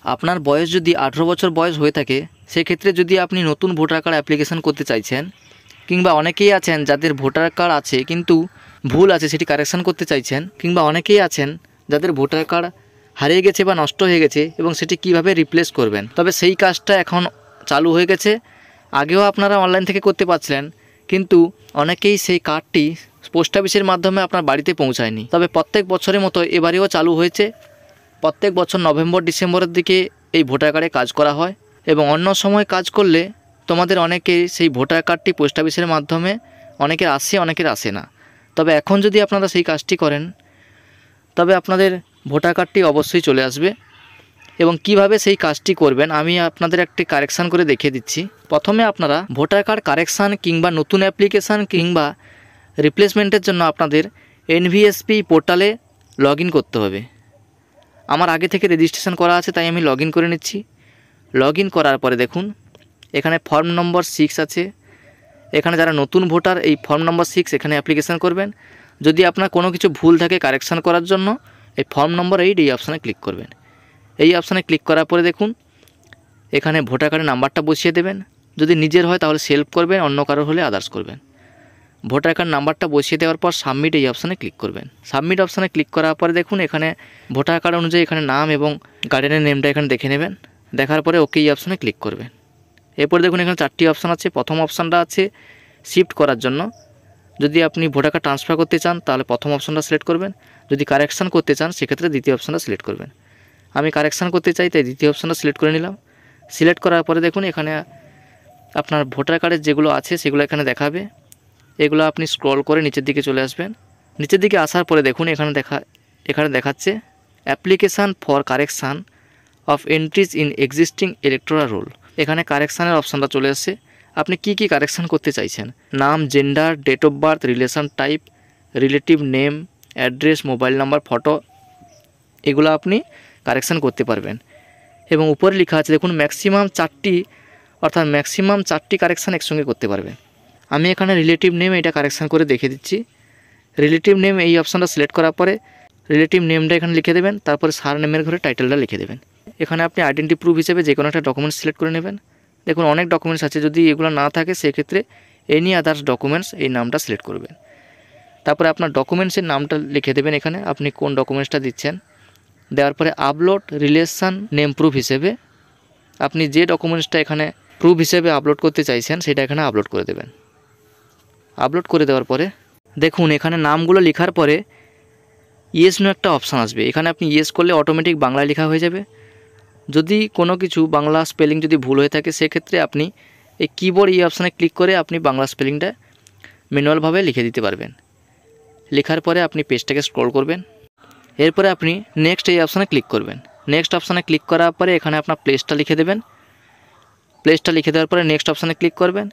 আপনার বয়স যদি 18 বছর বয়স হয়ে থাকে সেক্ষেত্রে যদি আপনি নতুন ভোটার কার্ড অ্যাপ্লিকেশন করতে চাইছেন, কিংবা অনেকেই আছেন যাদের ভোটার কার্ড আছে কিন্তু ভুল আছে সেটি কারেকশান করতে চাইছেন, কিংবা অনেকেই আছেন যাদের ভোটার কার্ড হারিয়ে গেছে বা নষ্ট হয়ে গেছে এবং সেটি কিভাবে রিপ্লেস করবেন, তবে সেই কাজটা এখন চালু হয়ে গেছে। আগেও আপনারা অনলাইন থেকে করতে পারছিলেন, কিন্তু অনেকেই সেই কার্ডটি পোস্ট অফিসের মাধ্যমে আপনার বাড়িতে পৌঁছায়নি। তবে প্রত্যেক বছরের মতো এবারেও চালু হয়েছে। প্রত্যেক বছর নভেম্বর ডিসেম্বরের দিকে এই ভোটার কার্ডে কাজ করা হয় এবং অন্য সময় কাজ করলে তোমাদের অনেকেই সেই ভোটার কার্ডটি পোস্ট অফিসের মাধ্যমে অনেকের আসে, অনেকের আসে না। তবে এখন যদি আপনারা সেই কাজটি করেন তবে আপনাদের ভোটার কার্ডটি অবশ্যই চলে আসবে। এবং কিভাবে সেই কাজটি করবেন আমি আপনাদের একটি কারেকশান করে দেখিয়ে দিচ্ছি। প্রথমে আপনারা ভোটার কার্ড কারেকশান কিংবা নতুন অ্যাপ্লিকেশান কিংবা রিপ্লেসমেন্টের জন্য আপনাদের এনভিএসপি পোর্টালে লগ ইন করতে হবে। আমার আগে থেকে রেজিস্ট্রেশন করা আছে তাই আমি লগ ইন করে নিচ্ছি। লগ ইন করার পরে দেখুন এখানে ফর্ম নম্বর 6 আছে। এখানে যারা নতুন ভোটার এই ফর্ম নম্বর 6 এখানে অ্যাপ্লিকেশান করবেন। যদি আপনার কোনো কিছু ভুল থাকে কারেকশান করার জন্য এই ফর্ম নম্বর 8 এই অপশানে ক্লিক করবেন। এই অপশানে ক্লিক করার পরে দেখুন এখানে ভোটার কার্ডের নাম্বারটা বসিয়ে দেবেন। যদি নিজের হয় তাহলে সেলফ করবেন, অন্য কারোর হলে আদার্স করবেন। ভোটার কার্ড নাম্বারটা বসিয়ে দেওয়ার পর সাবমিট এই অপশানে ক্লিক করবেন। সাবমিট অপশানে ক্লিক করার পরে দেখুন এখানে ভোটার কার্ড অনুযায়ী এখানে নাম এবং গার্ডিয়ানের নেমটা এখানে দেখে নেবেন। দেখার পরে ওকে এই অপশানে ক্লিক করবেন। এরপর দেখুন এখানে 4টি অপশান আছে। প্রথম অপশানটা আছে শিফট করার জন্য। যদি আপনি ভোটার কার্ড ট্রান্সফার করতে চান তাহলে প্রথম অপশানটা সিলেক্ট করবেন। যদি কারেকশান করতে চান সেক্ষেত্রে দ্বিতীয় অপশানটা সিলেক্ট করবেন। আমি কারেকশান করতে চাই তাই দ্বিতীয় অপশানটা সিলেক্ট করে নিলাম। সিলেক্ট করার পরে দেখুন এখানে আপনার ভোটার কার্ডের যেগুলো আছে সেগুলো এখানে দেখাবে। এগুলো আপনি স্ক্রল করে নিচের দিকে চলে আসবেন। নিচের দিকে আসার পরে দেখুন এখানে দেখাচ্ছে application for correction of entries in existing electoral role. এখানে কারেকশানের অপশানটা চলে আসছে। আপনি কি কি কারেকশান করতে চাইছেন, নাম, gender, date of birth, relation type, relative name, address, mobile number, photo, এগুলো আপনি কারেকশান করতে পারবেন। এবং উপরে লেখা আছে দেখুন ম্যাক্সিমাম 4টি কারেকশান একসঙ্গে করতে পারবেন। আমি এখানে রিলেটিভ নেম এটা কারেকশান করে দেখিয়ে দিচ্ছি। রিলেটিভ নেম এই অপশানটা সিলেক্ট করার পরে রিলেটিভ নেমটা এখানে লিখে দেবেন। তারপরে সার নেমের ঘরে টাইটেলটা লিখে দেবেন। এখানে আপনি আইডেন্টি প্রুফ হিসেবে যে কোনো একটা ডকুমেন্টস সিলেক্ট করে নেবেন। দেখুন অনেক ডকুমেন্টস আছে, যদি এগুলো না থাকে সেক্ষেত্রে এনি আদার্স ডকুমেন্টস এই নামটা সিলেক্ট করবেন। তারপরে আপনার ডকুমেন্টসের নামটা লিখে দেবেন। এখানে আপনি কোন ডকুমেন্টসটা দিচ্ছেন। দেওয়ার পরে আপলোড রিলেশন নেম প্রুফ হিসেবে আপনি যে ডকুমেন্টসটা এখানে প্রুফ হিসেবে আপলোড করতে চাইছেন সেটা এখানে আপলোড করে দেবেন। আপলোড করে দেওয়ার পরে দেখুন এখানে নামগুলো লেখার পরে ইয়েস নো একটা অপশান আসবে। এখানে আপনি ইয়েস করলে অটোমেটিক বাংলায় লেখা হয়ে যাবে। যদি কোনো কিছু বাংলা স্পেলিং যদি ভুল হয়ে থাকে সেক্ষেত্রে আপনি এই কিবোর্ড এই অপশানে ক্লিক করে আপনি বাংলা স্পেলিংটা ম্যানুয়ালভাবে লিখে দিতে পারবেন। লেখার পরে আপনি পেজটাকে স্ক্রল করবেন। এরপরে আপনি নেক্সট এই অপশানে ক্লিক করবেন। নেক্সট অপশানে ক্লিক করার পরে এখানে আপনার প্লেসটা লিখে দেবেন। প্লেসটা লিখে দেওয়ার পরে নেক্সট অপশানে ক্লিক করবেন।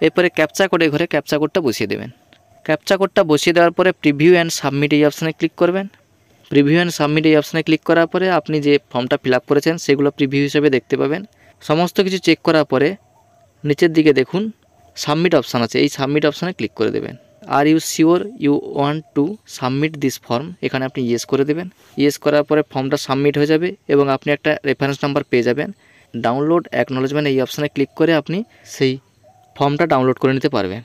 এরপরে ক্যাপচা কোডের ঘরে ক্যাপচা কোডটা বসিয়ে দেবেন। ক্যাপচা কোডটা বসিয়ে দেওয়ার পরে প্রিভিউ অ্যান্ড সাবমিট এই অপশানে ক্লিক করবেন। প্রিভিউ অ্যান্ড সাবমিট এই অপশানে ক্লিক করার পরে আপনি যে ফর্মটা ফিল আপ করেছেন সেগুলো প্রিভিউ হিসেবে দেখতে পাবেন। সমস্ত কিছু চেক করার পরে নিচের দিকে দেখুন সাবমিট অপশান আছে। এই সাবমিট অপশানে ক্লিক করে দেবেন। Are you sure you want to submit this form, এখানে আপনি ইয়েস করে দেবেন। ইয়েস করার পরে ফর্মটা সাবমিট হয়ে যাবে এবং আপনি একটা রেফারেন্স নাম্বার পেয়ে যাবেন। ডাউনলোড অ্যাকনোলেজমেন্ট এই অপশানে ক্লিক করে আপনি সেই ফর্মটা ডাউনলোড করে নিতে পারবেন।